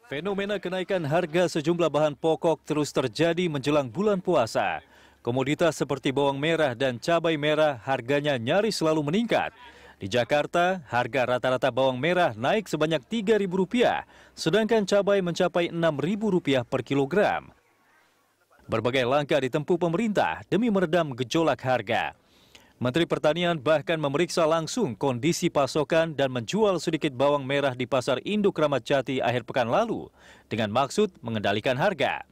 Fenomena kenaikan harga sejumlah bahan pokok terus terjadi menjelang bulan puasa. Komoditas seperti bawang merah dan cabai merah harganya nyaris selalu meningkat. Di Jakarta, harga rata-rata bawang merah naik sebanyak Rp3.000, sedangkan cabai mencapai Rp6.000 per kilogram. Berbagai langkah ditempuh pemerintah demi meredam gejolak harga. Menteri Pertanian bahkan memeriksa langsung kondisi pasokan dan menjual sedikit bawang merah di Pasar Induk Ramat Jati akhir pekan lalu dengan maksud mengendalikan harga.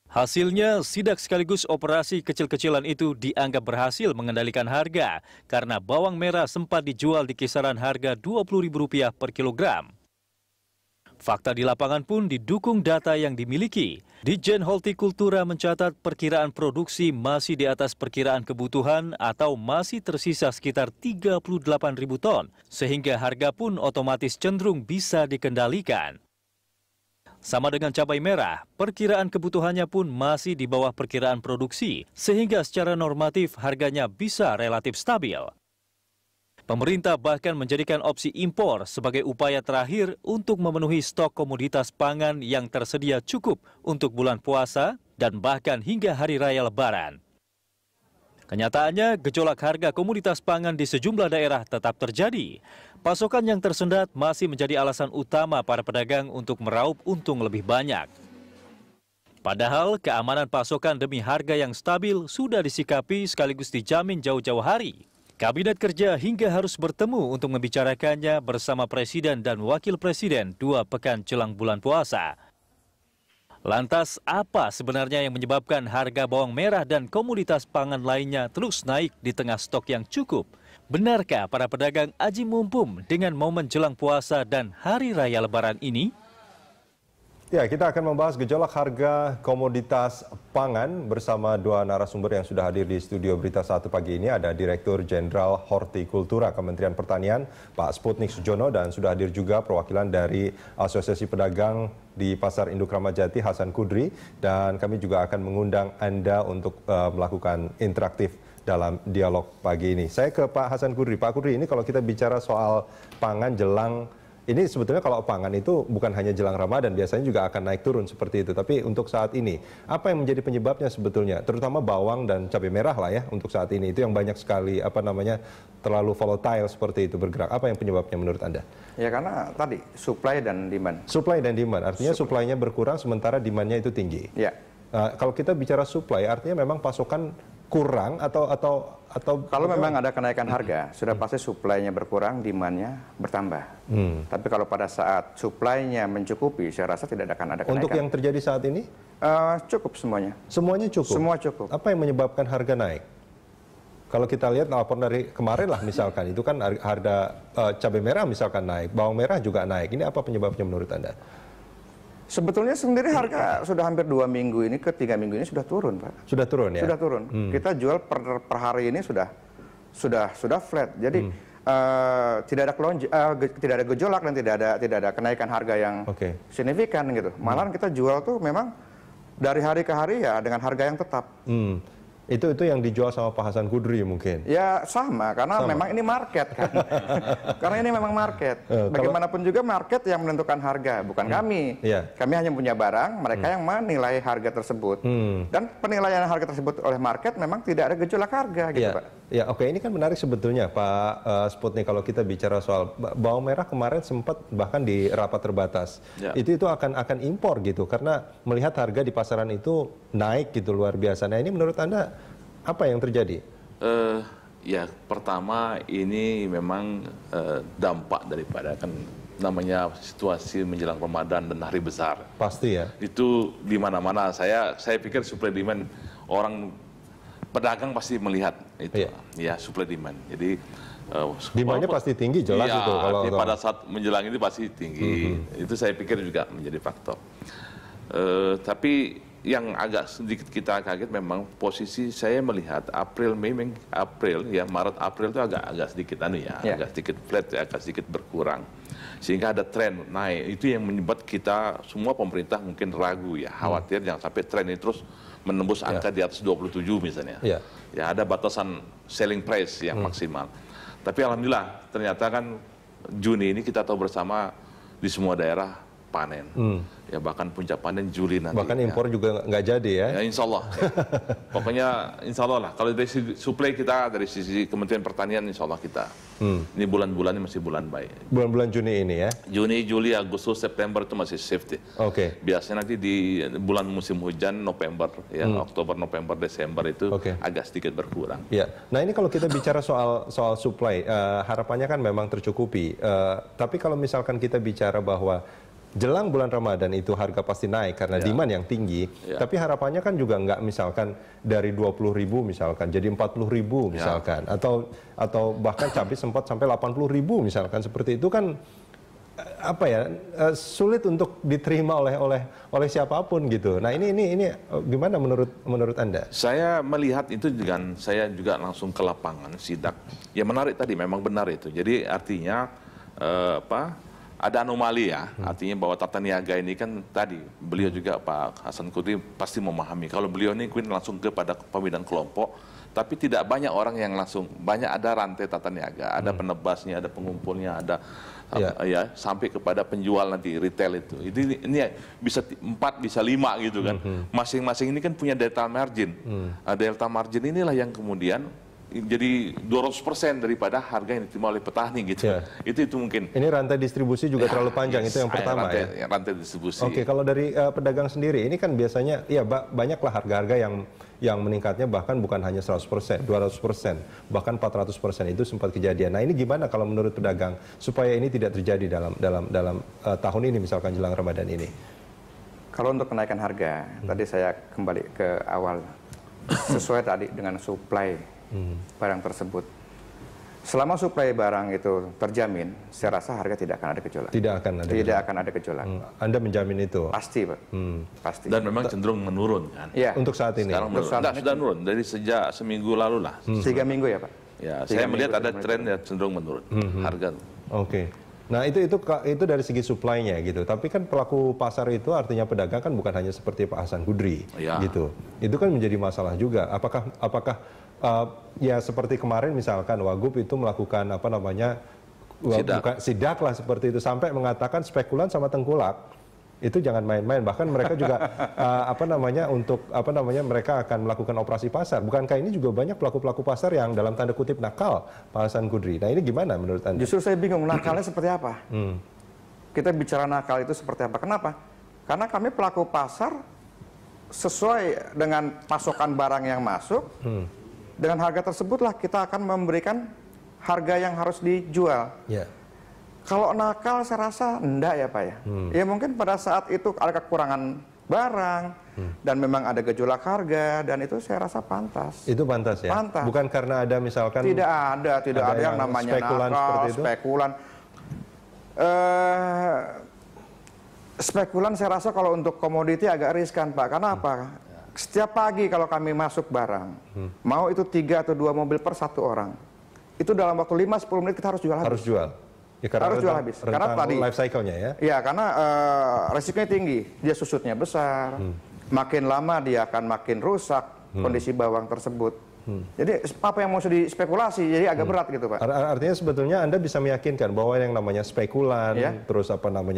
Hasilnya, sidak sekaligus operasi kecil-kecilan itu dianggap berhasil mengendalikan harga karena bawang merah sempat dijual di kisaran harga Rp20.000 per kilogram. Fakta di lapangan pun didukung data yang dimiliki. Ditjen Hortikultura mencatat perkiraan produksi masih di atas perkiraan kebutuhan atau masih tersisa sekitar 38.000 ton, sehingga harga pun otomatis cenderung bisa dikendalikan. Sama dengan cabai merah, perkiraan kebutuhannya pun masih di bawah perkiraan produksi, sehingga secara normatif harganya bisa relatif stabil. Pemerintah bahkan menjadikan opsi impor sebagai upaya terakhir untuk memenuhi stok komoditas pangan yang tersedia cukup untuk bulan puasa dan bahkan hingga hari raya Lebaran. Kenyataannya, gejolak harga komoditas pangan di sejumlah daerah tetap terjadi. Pasokan yang tersendat masih menjadi alasan utama para pedagang untuk meraup untung lebih banyak. Padahal keamanan pasokan demi harga yang stabil sudah disikapi sekaligus dijamin jauh-jauh hari. Kabinet Kerja hingga harus bertemu untuk membicarakannya bersama Presiden dan Wakil Presiden 2 pekan jelang bulan puasa. Lantas apa sebenarnya yang menyebabkan harga bawang merah dan komoditas pangan lainnya terus naik di tengah stok yang cukup? Benarkah para pedagang aji mumpung dengan momen jelang puasa dan hari raya Lebaran ini? Ya, kita akan membahas gejolak harga komoditas pangan bersama dua narasumber yang sudah hadir di studio Berita 1 pagi ini. Ada Direktur Jenderal Hortikultura Kementerian Pertanian, Pak Sputnik Sujono, dan sudah hadir juga perwakilan dari Asosiasi Pedagang di Pasar Induk Ramat Jati, Hasan Kudri. Dan kami juga akan mengundang Anda untuk melakukan interaktif dalam dialog pagi ini. Saya ke Pak Hasan Kudri. Pak Kudri, ini kalau kita bicara soal pangan jelang, ini sebetulnya kalau pangan itu bukan hanya jelang Ramadan, biasanya juga akan naik turun seperti itu. Tapi untuk saat ini, apa yang menjadi penyebabnya sebetulnya? Terutama bawang dan cabai merah lah ya untuk saat ini. Itu yang banyak sekali terlalu volatile seperti itu bergerak. Apa yang penyebabnya menurut Anda? Ya karena tadi supply dan demand. Supply dan demand, artinya supply-nya berkurang sementara demand-nya itu tinggi. Ya. Kalau kita bicara supply, artinya memang pasokan kurang atau kalau memang ada kenaikan harga, sudah pasti supply-nya berkurang, demand-nya bertambah. Tapi kalau pada saat supply-nya mencukupi, saya rasa tidak akan ada kenaikan. Untuk yang terjadi saat ini? Cukup semuanya. Semuanya cukup? Semua cukup. Apa yang menyebabkan harga naik? Kalau kita lihat laporan dari kemarin lah misalkan, itu kan harga cabai merah misalkan naik, bawang merah juga naik. Ini apa penyebabnya menurut Anda? Sebetulnya sendiri harga sudah hampir 2 minggu ini ke 3 minggu ini sudah turun, Pak. Sudah turun ya? Sudah turun. Kita jual per hari ini sudah flat. Jadi tidak ada gejolak dan tidak ada kenaikan harga yang signifikan gitu. Malahan kita jual tuh memang dari hari ke hari ya dengan harga yang tetap. Itu yang dijual sama Pak Hasan Kudri mungkin? Ya sama, karena memang ini market kan. Karena ini memang market. Bagaimanapun juga market yang menentukan harga, bukan kami. Kami hanya punya barang, mereka yang menilai harga tersebut. Dan penilaian harga tersebut oleh market memang tidak ada gejolak harga gitu Pak. Ya oke, ini kan menarik sebetulnya Pak Sputnik kalau kita bicara soal bawang merah kemarin sempat bahkan di rapat terbatas. Itu akan impor gitu karena melihat harga di pasaran itu naik gitu luar biasa. Nah ini menurut Anda apa yang terjadi? Ya pertama ini memang dampak daripada kan namanya situasi menjelang Ramadan dan hari besar. Pasti ya. Itu di mana-mana saya pikir supply demand orang pedagang pasti melihat itu ya supply demand. Jadi demandnya pasti tinggi jelas itu kalau pada saat menjelang ini pasti tinggi. Itu saya pikir juga menjadi faktor. Tapi yang agak sedikit kita kaget memang posisi saya melihat Maret April itu agak sedikit agak sedikit flat, agak sedikit berkurang. Sehingga ada tren naik. Itu yang menyebabkan kita semua pemerintah mungkin ragu ya, khawatir jangan sampai tren ini terus menembus angka di atas 27 misalnya. Ya ada batasan selling price yang maksimal. Tapi alhamdulillah ternyata kan Juni ini kita tahu bersama di semua daerah panen. Ya bahkan puncak panen Juli nanti. Bahkan impor juga nggak jadi ya? Ya insya Allah. Pokoknya insya Allah lah. Kalau dari sisi suplai kita, dari sisi Kementerian Pertanian, insya Allah kita. Ini bulan-bulan ini masih bulan baik. Bulan-bulan Juni ini ya? Juni, Juli, Agustus, September itu masih safety. Oke. Biasanya nanti di bulan musim hujan, November, ya Oktober, November, Desember itu agak sedikit berkurang. Ya. Nah ini kalau kita bicara soal supply, harapannya kan memang tercukupi. Tapi kalau misalkan kita bicara bahwa jelang bulan Ramadan itu harga pasti naik karena demand yang tinggi, tapi harapannya kan juga nggak misalkan dari 20.000 misalkan jadi 40.000 misalkan, atau bahkan cabai sempat sampai 80.000 misalkan, seperti itu kan apa ya, sulit untuk diterima oleh siapapun gitu. Nah ini gimana menurut Anda? Saya melihat itu dengan saya juga langsung ke lapangan sidak. Ya menarik tadi, memang benar itu. Jadi artinya ada anomali ya, artinya bahwa tata niaga ini kan tadi beliau juga Pak Hasan Kudri pasti memahami. Kalau beliau ini langsung kepada pembinaan kelompok, tapi tidak banyak orang yang langsung, banyak ada rantai tata niaga, ada penebasnya, ada pengumpulnya, ada ya sampai kepada penjual nanti retail itu. Ini bisa 4 bisa 5 gitu kan. Masing-masing ini kan punya delta margin. Delta margin inilah yang kemudian jadi 200% daripada harga yang diterima oleh petani gitu. Itu mungkin. Ini rantai distribusi juga terlalu panjang, itu yang pertama rantai distribusi. Oke, kalau dari pedagang sendiri ini kan biasanya ya banyaklah harga-harga yang meningkatnya bahkan bukan hanya 100%, 200%, bahkan 400% itu sempat kejadian. Nah, ini gimana kalau menurut pedagang supaya ini tidak terjadi dalam tahun ini misalkan jelang Ramadan ini? Kalau untuk kenaikan harga, tadi saya kembali ke awal sesuai tadi dengan supply barang tersebut. Selama suplai barang itu terjamin, saya rasa harga tidak akan ada gejolak. Tidak akan ada gejolak. Anda menjamin itu? Pasti, Pak. Pasti. Dan memang cenderung menurun kan? Ya. Untuk saat ini? Sekarang sudah menurun dari sejak seminggu lalu lah. 3 minggu ya, Pak? Ya, saya melihat ada tren yang cenderung menurun harga. Oke. Nah itu dari segi supply-nya gitu. Tapi kan pelaku pasar itu artinya pedagang kan bukan hanya seperti Pak Hasan Kudri gitu. Itu kan menjadi masalah juga. Apakah ya seperti kemarin misalkan Wagub itu melakukan sidak lah seperti itu sampai mengatakan spekulan sama tengkulak itu jangan main-main, bahkan mereka juga mereka akan melakukan operasi pasar. Bukankah ini juga banyak pelaku-pelaku pasar yang dalam tanda kutip nakal, Pak Hasan Kudri? Nah ini gimana menurut Anda? Justru saya bingung nakalnya seperti apa. Kita bicara nakal itu seperti apa? Kenapa? Karena kami pelaku pasar sesuai dengan pasokan barang yang masuk. Dengan harga tersebutlah kita akan memberikan harga yang harus dijual. Kalau nakal saya rasa enggak ya Pak ya. Ya mungkin pada saat itu ada kekurangan barang dan memang ada gejolak harga dan itu saya rasa pantas. Itu pantas ya? Pantas. Bukan karena ada misalkan... Tidak ada yang namanya spekulan nakal, spekulan. Spekulan saya rasa kalau untuk komoditi agak riskan Pak. Karena apa? Setiap pagi kalau kami masuk barang, mau itu 3 atau 2 mobil per 1 orang, itu dalam waktu 5-10 menit kita harus jual habis. Harus jual? Ya, harus jual habis. Karena tadi life cycle-nya ya? Ya, karena resikonya tinggi. Dia susutnya besar, makin lama dia akan makin rusak kondisi bawang tersebut. Jadi apa yang mau dispekulasi, jadi agak berat gitu Pak. Artinya sebetulnya Anda bisa meyakinkan bahwa yang namanya spekulan, terus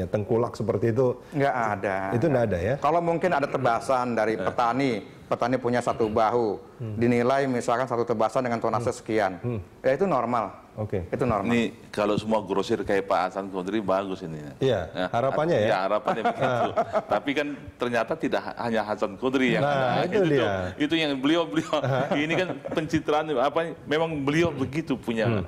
tengkulak seperti itu nggak ada. Itu nggak ada ya? Kalau mungkin ada tebasan dari petani punya 1 bahu, dinilai misalkan 1 tebasan dengan tonase sekian, ya itu normal. Itu normal. Ini kalau semua grosir kayak Pak Hasan Kudri bagus ini. Iya, harapannya ya? Ya harapannya begitu. Tapi kan ternyata tidak hanya Hasan Kudri yang itu yang beliau ini kan pencitraan memang beliau begitu punya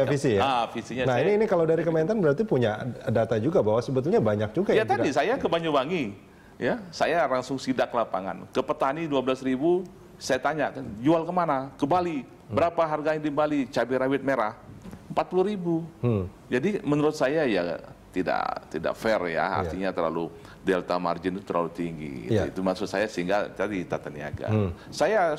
visi ya? Visinya. Nah ini kalau dari Kementan berarti punya data juga bahwa sebetulnya banyak juga ya tadi saya ke Banyuwangi, ya saya langsung sidak lapangan. Ke petani 12.000, saya tanya, jual kemana? Ke Bali. Berapa harganya di Bali? Cabai rawit merah 40.000. Jadi menurut saya ya tidak fair ya, artinya terlalu delta margin itu terlalu tinggi. Itu maksud saya, sehingga tadi tata niaga. Saya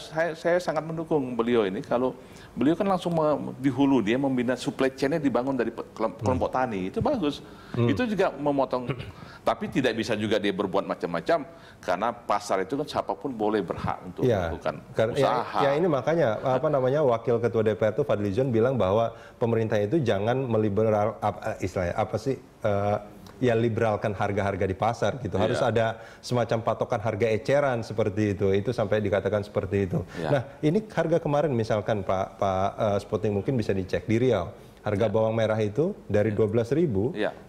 sangat mendukung beliau ini kalau beliau kan langsung di hulu dia membina supply chain-nya dibangun dari kelompok tani. Itu bagus. Itu juga memotong, tapi tidak bisa juga dia berbuat macam-macam karena pasar itu kan siapapun boleh berhak untuk melakukan usaha. Ya ini makanya Wakil Ketua DPR itu Fadlizon bilang bahwa pemerintah itu jangan meliberal istilahnya liberalkan harga-harga di pasar gitu. Harus ada semacam patokan harga eceran seperti itu. Itu sampai dikatakan seperti itu. Nah, ini harga kemarin misalkan Pak Sputnik mungkin bisa dicek di Riau. Harga bawang merah itu dari 12.000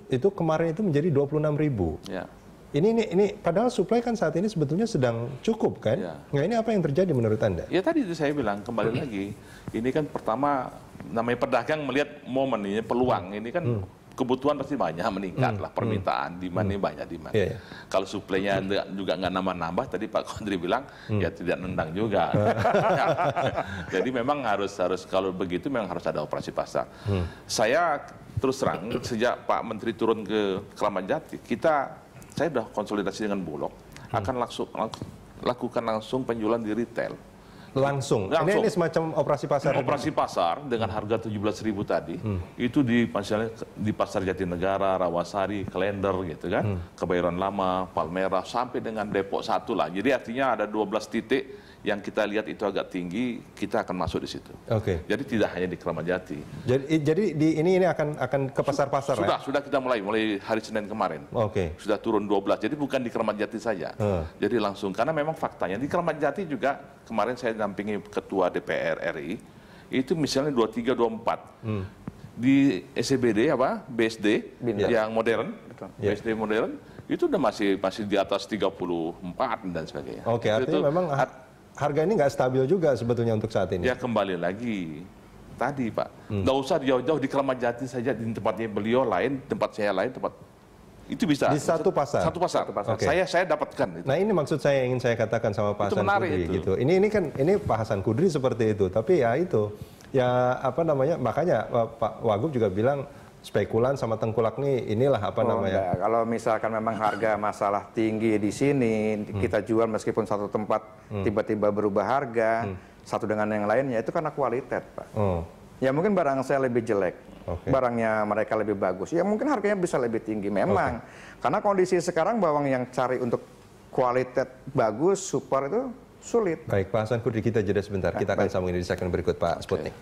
itu kemarin itu menjadi 26.000. Ini padahal suplai kan saat ini sebetulnya sedang cukup kan? Nah, ini apa yang terjadi menurut Anda? Ya tadi itu saya bilang kembali lagi. Ini kan pertama namanya pedagang melihat momen ini peluang. Ini kan kebutuhan pasti banyak meningkat lah, permintaan demand-nya banyak demand. Kalau suplainya juga nggak nambah-nambah, tadi Pak Kondri bilang ya tidak nendang juga. Jadi memang harus kalau begitu memang harus ada operasi pasar. Saya terus terang sejak Pak Menteri turun ke Kramat Jati, saya sudah konsolidasi dengan Bulog, akan lakukan langsung penjualan di retail. Langsung. Ini semacam operasi pasar. Operasi pasar dengan harga 17.000 tadi, itu di Pasar Jatinegara, Rawasari, Klender gitu kan, Kebayoran Lama, Palmerah, sampai dengan Depok 1 lah. Jadi artinya ada 12 titik yang kita lihat itu agak tinggi, kita akan masuk di situ. Jadi tidak hanya di Kramat Jati. Jadi ini akan ke pasar-pasar. Sudah kita mulai hari Senin kemarin. Sudah turun 12. Jadi bukan di Kramat Jati saja. Jadi langsung, karena memang faktanya di Kramat Jati juga kemarin saya dampingi Ketua DPR RI, itu misalnya 23, 24. Di SCBD BSD yang modern, BSD modern, itu udah masih di atas 34 dan sebagainya. Artinya memang harga ini nggak stabil juga sebetulnya untuk saat ini. Ya kembali lagi tadi Pak, nggak usah jauh-jauh di Kramat Jati saja, di tempatnya beliau lain, tempat saya lain, itu bisa di satu pasar. Saya dapatkan. Nah ini maksud saya ingin saya katakan sama Pak Hasan Kudri gitu. Ini Pak Hasan Kudri seperti itu, tapi makanya Pak Wagub juga bilang spekulan sama tengkulak inilah namanya. Kalau misalkan memang harga masalah tinggi di sini, kita jual meskipun satu tempat tiba-tiba berubah harga, satu dengan yang lainnya, itu karena kualitas, Pak. Ya mungkin barang saya lebih jelek, barangnya mereka lebih bagus, ya mungkin harganya bisa lebih tinggi memang. Karena kondisi sekarang bawang yang cari untuk kualitas bagus, super itu sulit. Baik, Pak Hasan Kudri, kita jeda sebentar. Kita akan sambung ini di segmen berikut, Pak Sputnik.